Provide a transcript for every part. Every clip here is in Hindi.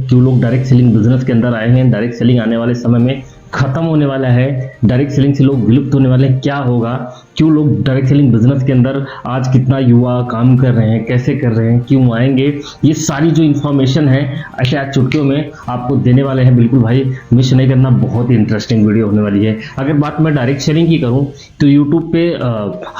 क्यों लोग डायरेक्ट सेलिंग बिजनेस के अंदर आए हैं, डायरेक्ट सेलिंग आने वाले समय में खत्म होने वाला है, डायरेक्ट सेलिंग से लोग विलुप्त होने वाले हैं, क्या होगा, क्यों लोग डायरेक्ट सेलिंग बिजनेस के अंदर आज कितना युवा काम कर रहे हैं, कैसे कर रहे हैं, क्यों आएंगे, ये सारी जो इन्फॉर्मेशन है ऐसे आज चुटकियों में आपको देने वाले हैं। बिल्कुल भाई मिस नहीं करना, बहुत ही इंटरेस्टिंग वीडियो होने वाली है। अगर बात मैं डायरेक्ट सेलिंग की करूं तो यूट्यूब पे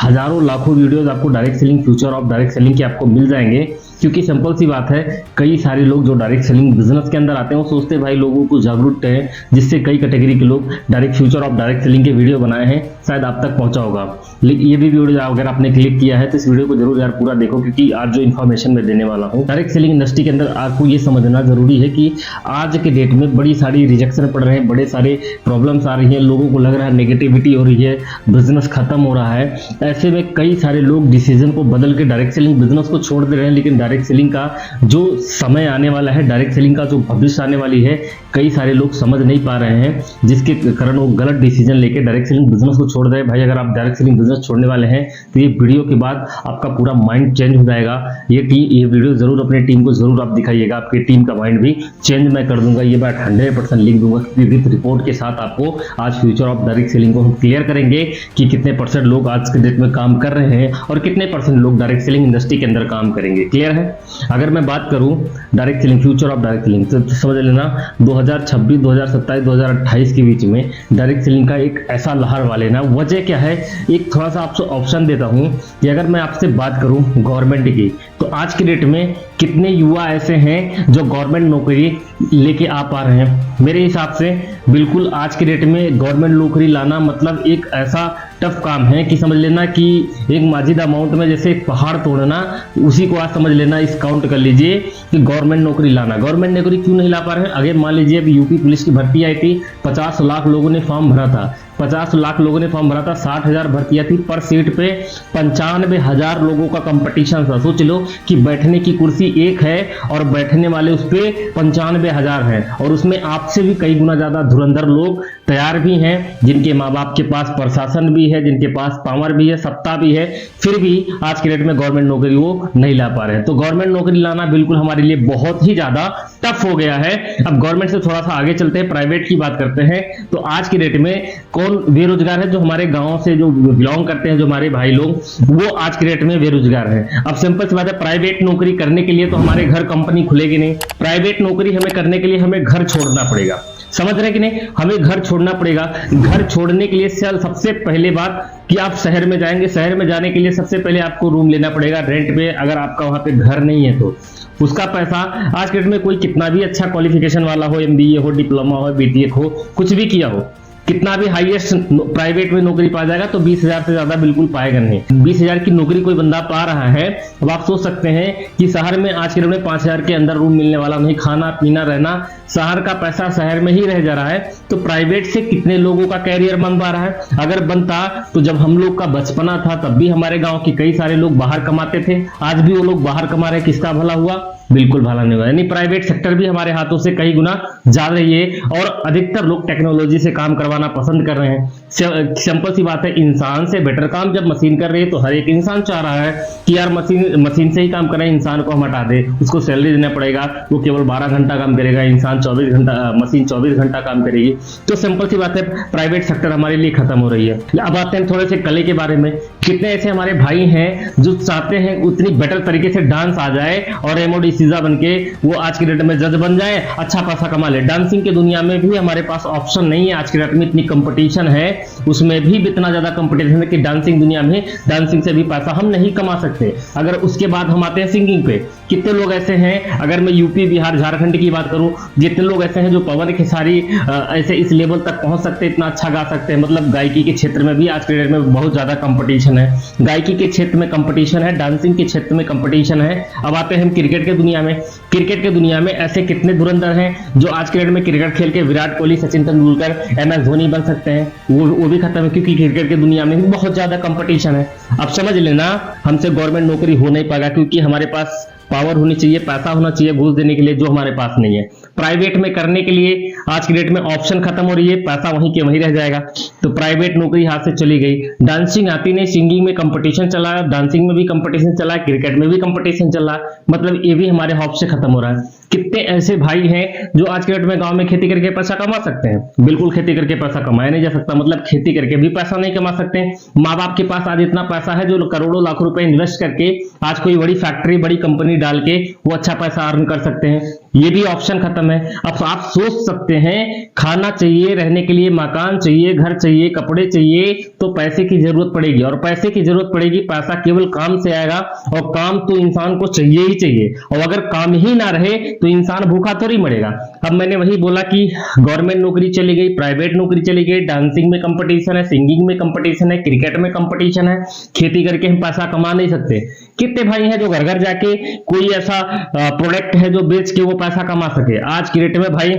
हजारों लाखों वीडियोज आपको direct selling, future of direct selling के आपको मिल जाएंगे, क्योंकि सिंपल सी बात है, कई सारे लोग जो डायरेक्ट सेलिंग बिजनेस के अंदर आते हैं वो सोचते हैं भाई लोगों को जागरूक है, जिससे कई कैटेगरी के लोग direct future of direct selling के वीडियो बनाए हैं, शायद आप तक पहुंचा होगा। लेकिन ये भी वीडियो अगर आपने क्लिक किया है तो इस वीडियो को जरूर यार पूरा देखो, क्योंकि आज जो इन्फॉर्मेशन मैं देने वाला हूँ डायरेक्ट सेलिंग इंडस्ट्री के अंदर आपको ये समझना जरूरी है कि आज के डेट में बड़ी सारी रिजेक्शन पड़ रहे हैं, बड़े सारे प्रॉब्लम्स आ रही हैं, लोगों को लग रहा है नेगेटिविटी हो रही है, बिजनेस खत्म हो रहा है। ऐसे में कई सारे लोग डिसीजन को बदल के डायरेक्ट सेलिंग बिजनेस को छोड़ दे रहे हैं, लेकिन डायरेक्ट सेलिंग का जो समय आने वाला है, डायरेक्ट सेलिंग का जो भविष्य आने वाली है, कई सारे लोग समझ नहीं पा रहे हैं, जिसके कारण वो गलत डिसीजन लेके डायरेक्ट सेलिंग बिजनेस को छोड़ रहे हैं। भाई अगर आप डायरेक्ट सेलिंग बिजनेस छोड़ने वाले हैं तो ये वीडियो के बाद आपका पूरा माइंड चेंज हो जाएगा। ये वीडियो जरूर अपने टीम को जरूर आप दिखाइएगा, आपकी टीम का माइंड भी चेंज मैं कर दूंगा, ये बात 100% लिख दूंगा, विद रिपोर्ट के साथ आपको आज फ्यूचर ऑफ डायरेक्ट सेलिंग को हम क्लियर करेंगे कि कितने परसेंट लोग आज के डेट में काम कर रहे हैं और कितने परसेंट लोग डायरेक्ट सेलिंग इंडस्ट्री के अंदर काम करेंगे। क्लियर है? अगर मैं बात करूं direct selling, future of direct selling, तो समझ लेना 2026, 2027, 2028 के बीच में डायरेक्ट सेलिंग का एक ऐसा लहर वाले ना। वजह क्या है, एक थोड़ा सा आपसे ऑप्शन देता हूं कि अगर मैं आपसे बात करूं गवर्नमेंट की, तो आज के डेट में कितने युवा ऐसे हैं जो गवर्नमेंट नौकरी लेके आ पा रहे हैं? मेरे हिसाब से बिल्कुल आज के डेट में गवर्नमेंट नौकरी लाना मतलब एक ऐसा टफ काम है कि समझ लेना कि एक माजिद अमाउंट में जैसे पहाड़ तोड़ना, उसी को आज समझ लेना, इस काउंट कर लीजिए कि गवर्नमेंट नौकरी लाना। गवर्नमेंट नौकरी क्यों नहीं ला पा रहे हैं? अगर मान लीजिए अभी यूपी पुलिस की भर्ती आई थी, 50 लाख लोगों ने फॉर्म भरा था, 50 लाख लोगों ने फॉर्म भरा था, 60,000 भर्तियां थी, पर सीट पे 95,000 लोगों का कंपटीशन था। सोच लो कि बैठने की कुर्सी एक है और बैठने वाले उस पे 95,000 हैं, और उसमें आपसे भी कई गुना ज्यादा धुरंधर लोग तैयार भी हैं, जिनके माँ बाप के पास प्रशासन भी है, जिनके पास पावर भी है, सत्ता भी है, फिर भी आज के डेट में गवर्नमेंट नौकरी वो नहीं ला पा रहे हैं। तो गवर्नमेंट नौकरी लाना बिल्कुल हमारे लिए बहुत ही ज्यादा टफ हो गया है। अब गवर्नमेंट से थोड़ा सा आगे चलते हैं, प्राइवेट की बात करते हैं। तो आज की डेट में कौन बेरोजगार है? जो हमारे गांव से जो बिलोंग करते हैं, जो हमारे भाई लोग, वो आज की डेट में बेरोजगार है। अब सिंपल सी बात है, प्राइवेट नौकरी करने के लिए तो हमारे घर कंपनी खुलेगी नहीं, प्राइवेट नौकरी हमें करने के लिए हमें घर छोड़ना पड़ेगा। समझ रहे कि नहीं? हमें घर छोड़ना पड़ेगा। घर छोड़ने के लिए सबसे पहले बात कि आप शहर में जाएंगे, शहर में जाने के लिए सबसे पहले आपको रूम लेना पड़ेगा रेंट पे, अगर आपका वहां पे घर नहीं है तो उसका पैसा आज के डेट में कोई कितना भी अच्छा क्वालिफिकेशन वाला हो, MBA हो, डिप्लोमा हो, BTech हो, कुछ भी किया हो, कितना भी हाईएस्ट प्राइवेट में नौकरी पा जाएगा तो 20,000 से ज्यादा बिल्कुल पाएगा नहीं। 20,000 की नौकरी कोई बंदा पा रहा है, अब आप सोच सकते हैं कि शहर में आज के डेट में 5,000 के अंदर रूम मिलने वाला नहीं, खाना पीना रहना, शहर का पैसा शहर में ही रह जा रहा है। तो प्राइवेट से कितने लोगों का कैरियर बन पा रहा है? अगर बनता तो जब हम लोग का बचपना था तब भी हमारे गांव के कई सारे लोग बाहर कमाते थे, आज भी वो लोग बाहर कमा रहे, किसका भला हुआ? बिल्कुल भला नहीं हुआ। यानी प्राइवेट सेक्टर भी हमारे हाथों से कई गुना जा रही है, और अधिकतर लोग टेक्नोलॉजी से काम करवाना पसंद कर रहे हैं। सिंपल सी बात है, इंसान से बेटर काम जब मशीन कर रही है तो हर एक इंसान चाह रहा है कि यार मशीन से ही काम करें, इंसान को हम हटा दे, उसको सैलरी देना पड़ेगा, वो केवल 12 घंटा काम करेगा, इंसान 24 घंटा, मशीन 24 घंटा काम करेगी। तो सिंपल सी बात है, प्राइवेट सेक्टर हमारे लिए खत्म हो रही है। अब आते हैं थोड़े से कले के बारे में। कितने ऐसे हमारे भाई हैं जो चाहते हैं उतनी बेटर तरीके से डांस आ जाए और MOD सीजा बन के वो आज की डेट में जज बन जाए, अच्छा पैसा कमा ले। डांसिंग के दुनिया में भी हमारे पास ऑप्शन नहीं है, आज की डेट में इतनी कंपटीशन है, उसमें भी इतना ज्यादा कंपटीशन है कि डांसिंग दुनिया में डांसिंग से भी पैसा हम नहीं कमा सकते। अगर उसके बाद हम आते हैं सिंगिंग पे, कितने लोग ऐसे हैं, अगर मैं यूपी, बिहार, झारखंड की बात करूं, जितने लोग ऐसे हैं जो पवन खेसारी ऐसे इस लेवल तक पहुंच सकते हैं, इतना अच्छा गा सकते हैं। मतलब गायकी के क्षेत्र में भी आज के डेट में बहुत ज्यादा कंपटीशन है, गायकी के क्षेत्र में कंपटीशन है, डांसिंग के क्षेत्र में कंपटीशन है। अब आते हैं हम क्रिकेट के दुनिया में। क्रिकेट के दुनिया में ऐसे कितने धुरंधर हैं जो आज के डेट में क्रिकेट खेल के विराट कोहली, सचिन तेंदुलकर, MS धोनी बन सकते हैं, वो भी खत्म है, क्योंकि क्रिकेट के दुनिया में भी बहुत ज्यादा कंपटीशन है। अब समझ लेना, हमसे गवर्नमेंट नौकरी हो नहीं पाएगा, क्योंकि हमारे पास पावर होनी चाहिए, पैसा होना चाहिए घूस देने के लिए, जो हमारे पास नहीं है। प्राइवेट में करने के लिए आज की डेट में ऑप्शन खत्म हो रही है, पैसा वहीं के वहीं रह जाएगा, तो प्राइवेट नौकरी हाथ से चली गई। डांसिंग आती नहीं, सिंगिंग में कंपटीशन चला है, डांसिंग में भी कंपटीशन चला है, क्रिकेट में भी कंपटीशन चल रहा है, मतलब ये भी हमारे हाथ से खत्म हो रहा है। कितने ऐसे भाई हैं जो आज के डेट में गांव में खेती करके पैसा कमा सकते हैं? बिल्कुल खेती करके पैसा कमाया नहीं जा सकता, मतलब खेती करके भी पैसा नहीं कमा सकते हैं। माँ बाप के पास आज इतना पैसा है जो करोड़ों लाखों रुपए इन्वेस्ट करके आज कोई बड़ी फैक्ट्री बड़ी कंपनी डाल के वो अच्छा पैसा अर्न कर सकते हैं, ये भी ऑप्शन खत्म है। अब आप सोच सकते हैं, खाना चाहिए, रहने के लिए मकान चाहिए, घर चाहिए, कपड़े चाहिए, तो पैसे की जरूरत पड़ेगी, और पैसे की जरूरत पड़ेगी, पैसा केवल काम से आएगा, और काम तो इंसान को चाहिए ही चाहिए, और अगर काम ही ना रहे तो इंसान भूखा थोड़ी मरेगा। अब मैंने वही बोला कि गवर्नमेंट नौकरी चली गई, प्राइवेट नौकरी चली गई, डांसिंग में कंपटीशन है, सिंगिंग में कंपटीशन है, क्रिकेट में कंपटीशन है, खेती करके हम पैसा कमा नहीं सकते। कितने भाई हैं जो घर घर जाके कोई ऐसा प्रोडक्ट है जो बेच के वो पैसा कमा सके? आज की डेट में भाई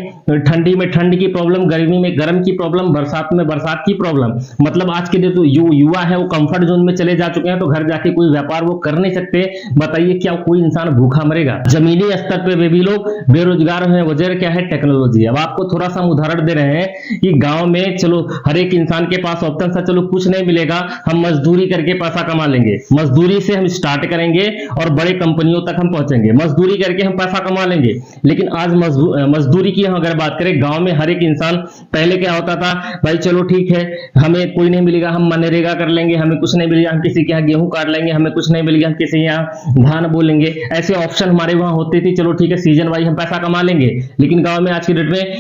ठंडी में ठंड की प्रॉब्लम, गर्मी में गर्म की प्रॉब्लम, बरसात में बरसात की प्रॉब्लम, मतलब आज के जो युवा है वो कंफर्ट जोन में चले जा चुके हैं, तो घर जाके कोई व्यापार वो कर नहीं सकते। बताइए क्या कोई इंसान भूखा मरेगा? जमीनी स्तर पे भी लोग बेरोजगार हैं, वजह क्या है? टेक्नोलॉजी। अब आपको थोड़ा सा हम उदाहरण दे रहे हैं कि गांव में चलो हर एक इंसान के पास ऑप्शन था, चलो कुछ नहीं मिलेगा, हम मजदूरी करके पैसा कमा लेंगे, मजदूरी से हम स्टार्ट करेंगे और बड़े कंपनियों तक हम पहुंचेंगे, मजदूरी करके हम पैसा कमा लेंगे। लेकिन आज मजदूरी की हम अगर बात करें, गांव में हर एक इंसान, पहले क्या होता था, भाई चलो ठीक है, हमें कोई नहीं मिलेगा, हम मनरेगा कर लेंगे, हमें कुछ नहीं मिलेगा, हम किसी के यहाँ गेहूं काट लेंगे, हमें कुछ नहीं मिलेगा, हम किसी यहाँ धान बोलेंगे, ऐसे ऑप्शन हमारे वहां होते थे। चलो ठीक है, सीजन वाइज हम पैसा कमा लेंगे। लेकिन गांव में आज की डेट में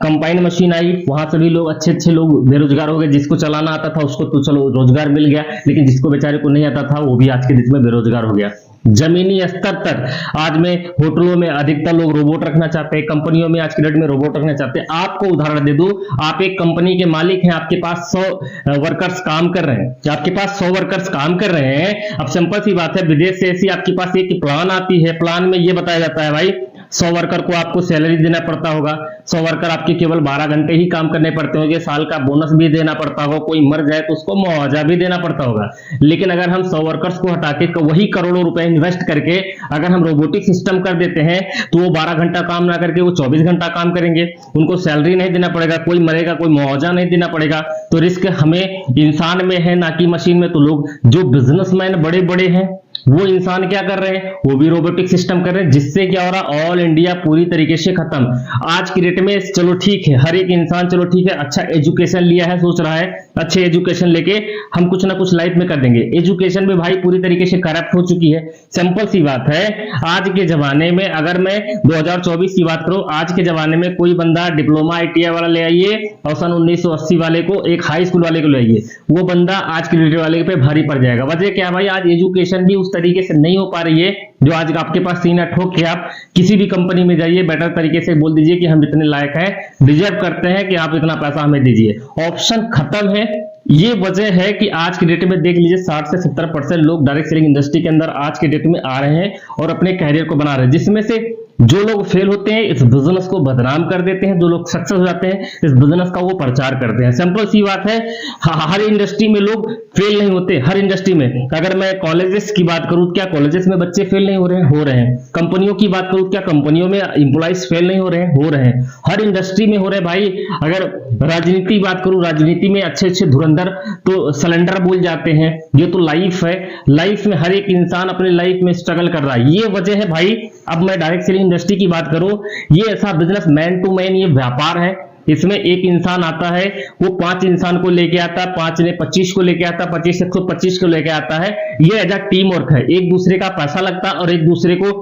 कंबाइन मशीन आई, वहां से भी लोग अच्छे लोग बेरोजगार हो गए। जिसको चलाना आता था उसको तो चलो रोजगार मिल गया, लेकिन जिसको बेचारे को नहीं आता था वो भी आज के डेट में बेरोजगार हो गया। जमीनी स्तर तक आज में होटलों में अधिकतर लोग रोबोट रखना चाहते हैं, कंपनियों में आज के डेट में रोबोट रखना चाहते हैं। आपको उदाहरण दे दूं, आप एक कंपनी के मालिक हैं, आपके पास 100 वर्कर्स काम कर रहे हैं, आपके पास 100 वर्कर्स काम कर रहे हैं। अब सिंपल सी बात है, विदेश से ऐसी आपके पास एक प्लान आती है, प्लान में ये बताया जाता है भाई 100 वर्कर को आपको सैलरी देना पड़ता होगा, 100 वर्कर आपके केवल 12 घंटे ही काम करने पड़ते होंगे, साल का बोनस भी देना पड़ता होगा, कोई मर जाए तो उसको मुआवजा भी देना पड़ता होगा। लेकिन अगर हम 100 वर्कर्स को हटा के वही करोड़ों रुपए इन्वेस्ट करके अगर हम रोबोटिक सिस्टम कर देते हैं, तो वो 12 घंटा काम ना करके वो 24 घंटा काम करेंगे, उनको सैलरी नहीं देना पड़ेगा, कोई मरेगा, कोई मुआवजा नहीं देना पड़ेगा। तो रिस्क हमें इंसान में है, ना कि मशीन में। तो लोग जो बिजनेसमैन बड़े बड़े हैं वो इंसान क्या कर रहे हैं, वो भी रोबोटिक सिस्टम कर रहे हैं, जिससे क्या हो रहा है, ऑल इंडिया पूरी तरीके से खत्म। आज की डेट में चलो ठीक है, हर एक इंसान चलो ठीक है, अच्छा एजुकेशन लिया है, सोच रहा है अच्छे एजुकेशन लेके हम कुछ ना कुछ लाइफ में कर देंगे। एजुकेशन में भाई पूरी तरीके से करप्ट हो चुकी है। सिंपल सी बात है, आज के जमाने में अगर मैं 2024 की बात करूं, आज के जमाने में कोई बंदा डिप्लोमा ITI वाला ले आइए और सन 1980 वाले को, एक हाई स्कूल वाले को ले आइए, वो बंदा आज के डेट वाले पे भारी पड़ जाएगा। वजह क्या भाई, आज एजुकेशन भी उस तरीके से नहीं हो पा रही है जो आज आपके पास सीना ठोक के आप किसी भी कंपनी में जाइए, बेटर तरीके से बोल दीजिए कि हम इतने लायक हैं, डिजर्व करते हैं कि आप इतना पैसा हमें दीजिए। ऑप्शन खत्म है। ये वजह है कि आज की डेट में देख लीजिए 60 से 70% लोग डायरेक्ट सेलिंग इंडस्ट्री के अंदर आज के डेट में आ रहे हैं और अपने कैरियर को बना रहे हैं, जिसमें से जो लोग फेल होते हैं इस बिजनेस को बदनाम कर देते हैं, जो लोग सक्सेस हो जाते हैं इस बिजनेस का वो प्रचार करते हैं। सिंपल सी बात है, हर इंडस्ट्री में लोग फेल नहीं होते। हर इंडस्ट्री में अगर मैं कॉलेजेस की बात करूं, क्या कॉलेजेस में बच्चे फेल नहीं हो रहे हैं? हो रहे हैं। कंपनियों की बात करूं, क्या कंपनियों में इंप्लॉइज फेल नहीं हो रहे हैं? हो रहे हैं। हर इंडस्ट्री में हो रहे हैं भाई। अगर राजनीति की बात करूं, राजनीति में अच्छे अच्छे धुरंधर तो सिलेंडर बोल जाते हैं। ये तो लाइफ है, लाइफ में हर एक इंसान अपनी लाइफ में स्ट्रगल कर रहा है। ये वजह है भाई। अब मैं डायरेक्ट सेलिंग इंडस्ट्री की बात करूं, ये ऐसा बिजनेस मैन टू मैन ये व्यापार है। इसमें एक इंसान आता है, वो 5 इंसान को लेके आता है, 5 ने 25 को लेके आता है, 25 से 125 को लेके आता है। ये एज अ टीम वर्क है, एक दूसरे का पैसा लगता है और एक दूसरे को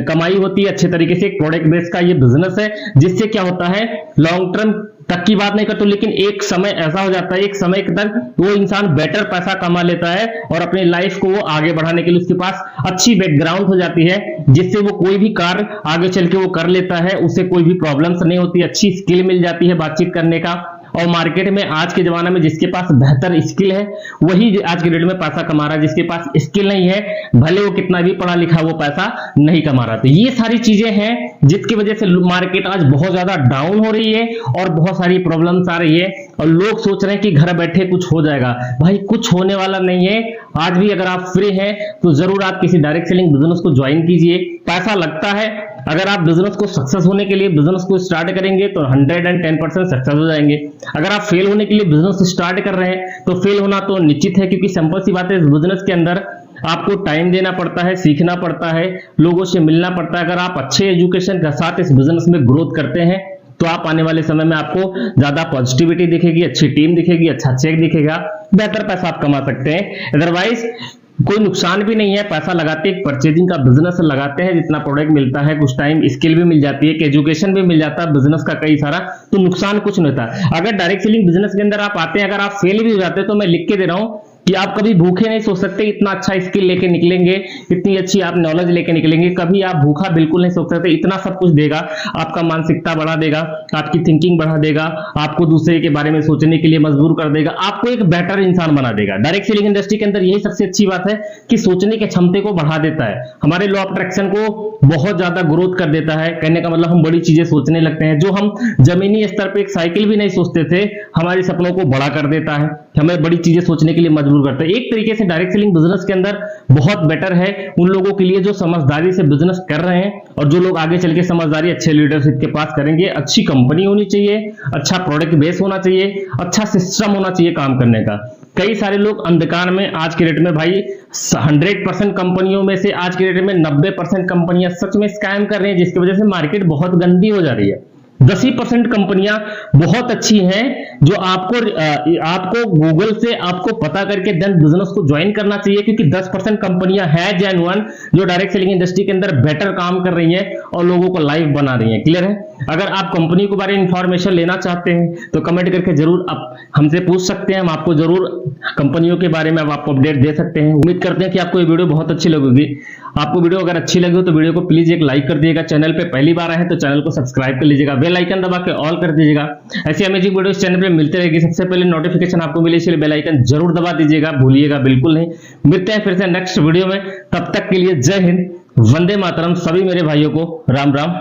कमाई होती है अच्छे तरीके से। एक प्रोडक्ट बेस का ये बिजनेस है, जिससे क्या होता है, लॉन्ग टर्म तक की बात नहीं करता, लेकिन एक समय ऐसा हो जाता है, एक समय तक वो इंसान बेटर पैसा कमा लेता है और अपनी लाइफ को वो आगे बढ़ाने के लिए उसके पास अच्छी बैकग्राउंड हो जाती है, जिससे वो कोई भी कार्य आगे चल के वो कर लेता है, उससे कोई भी प्रॉब्लम्स नहीं होती, अच्छी स्किल मिल जाती है बातचीत करने का। और मार्केट में आज के जमाने में जिसके पास बेहतर स्किल है वही आज के डेट में पैसा कमा रहा है। जिसके पास स्किल नहीं है, भले वो कितना भी पढ़ा लिखा, वो पैसा नहीं कमा रहा। तो ये सारी चीजें हैं जिसकी वजह से मार्केट आज बहुत ज्यादा डाउन हो रही है और बहुत सारी प्रॉब्लम्स आ रही है और लोग सोच रहे हैं कि घर बैठे कुछ हो जाएगा। भाई कुछ होने वाला नहीं है। आज भी अगर आप फ्री हैं तो जरूर आप किसी डायरेक्ट सेलिंग बिजनेस को ज्वाइन कीजिए। पैसा लगता है, अगर आप बिजनेस को सक्सेस होने के लिए बिजनेस को स्टार्ट करेंगे तो 110% सक्सेस हो जाएंगे। अगर आप फेल होने के लिए बिजनेस स्टार्ट कर रहे हैं तो फेल होना तो निश्चित है, क्योंकि सिंपल सी बात है, इस बिजनेस के अंदर आपको टाइम देना पड़ता है, सीखना पड़ता है, लोगों से मिलना पड़ता है। अगर आप अच्छे एजुकेशन के साथ इस बिजनेस में ग्रोथ करते हैं तो आप आने वाले समय में आपको ज्यादा पॉजिटिविटी दिखेगी, अच्छी टीम दिखेगी, अच्छा चेक दिखेगा, बेहतर पैसा आप कमा सकते हैं। अदरवाइज कोई नुकसान भी नहीं है। पैसा लगाते एक परचेजिंग का बिजनेस लगाते हैं, जितना प्रोडक्ट मिलता है, कुछ टाइम स्किल भी मिल जाती है, एजुकेशन भी मिल जाता है बिजनेस का कई सारा, तो नुकसान कुछ नहीं होता। अगर डायरेक्ट सेलिंग बिजनेस के अंदर आप आते हैं, अगर आप फेल भी हो जाते हैं तो मैं लिख के दे रहा हूं कि आप कभी भूखे नहीं सो सकते। इतना अच्छा स्किल लेके निकलेंगे, इतनी अच्छी आप नॉलेज लेके निकलेंगे, कभी आप भूखा बिल्कुल नहीं सो सकते। इतना सब कुछ देगा, आपका मानसिकता बढ़ा देगा, आपकी थिंकिंग बढ़ा देगा, आपको दूसरे के बारे में सोचने के लिए मजबूर कर देगा, आपको एक बेटर इंसान बना देगा। डायरेक्ट सेलिंग इंडस्ट्री के अंदर यही सबसे अच्छी बात है कि सोचने के क्षमता को बढ़ा देता है, हमारे लॉ ऑफ अट्रैक्शन को बहुत ज्यादा ग्रोथ कर देता है। कहने का मतलब हम बड़ी चीजें सोचने लगते हैं, जो हम जमीनी स्तर पर एक साइकिल भी नहीं सोचते थे, हमारे सपनों को बड़ा कर देता है, हमें बड़ी चीजें सोचने के लिए मजबूर करता है। एक तरीके से डायरेक्ट सेलिंग बिजनेस के अंदर बहुत बेटर है उन लोगों के लिए जो समझदारी से बिजनेस कर रहे हैं, और जो लोग आगे चल के समझदारी अच्छे लीडरशिप के पास करेंगे। अच्छी कंपनी होनी चाहिए, अच्छा प्रोडक्ट बेस होना चाहिए, अच्छा सिस्टम होना चाहिए काम करने का। कई सारे लोग अंधकार में आज के डेट में भाई 100% कंपनियों में से आज के डेट में 90% कंपनियां सच में स्कैम कर रही हैं, जिसकी वजह से मार्केट बहुत गंदी हो जा रही है। 10% कंपनियां बहुत अच्छी हैं जो आपको गूगल से आपको पता करके देन बिजनेस को ज्वाइन करना चाहिए, क्योंकि 10% कंपनियां हैं जेन्युइन जो डायरेक्ट सेलिंग इंडस्ट्री के अंदर बेटर काम कर रही हैं और लोगों को लाइव बना रही हैं। क्लियर है? अगर आप कंपनी के बारे में इंफॉर्मेशन लेना चाहते हैं तो कमेंट करके जरूर आप हमसे पूछ सकते हैं, हम आपको जरूर कंपनियों के बारे में आपको अपडेट दे सकते हैं। उम्मीद करते हैं कि आपको ये वीडियो बहुत अच्छी लगेगी। आपको वीडियो अगर अच्छी लगी हो तो वीडियो को प्लीज एक लाइक कर दीजिएगा, चैनल पे पहली बार आए हैं तो चैनल को सब्सक्राइब कर लीजिएगा, बेल आइकन दबा के ऑल कर दीजिएगा। ऐसी अमेजिंग वीडियो इस चैनल पे मिलते रहेगी, सबसे पहले नोटिफिकेशन आपको मिले, इसलिए बेल आइकन जरूर दबा दीजिएगा, भूलिएगा बिल्कुल नहीं। मिलते हैं फिर से नेक्स्ट वीडियो में, तब तक के लिए जय हिंद, वंदे मातरम। सभी मेरे भाइयों को राम राम।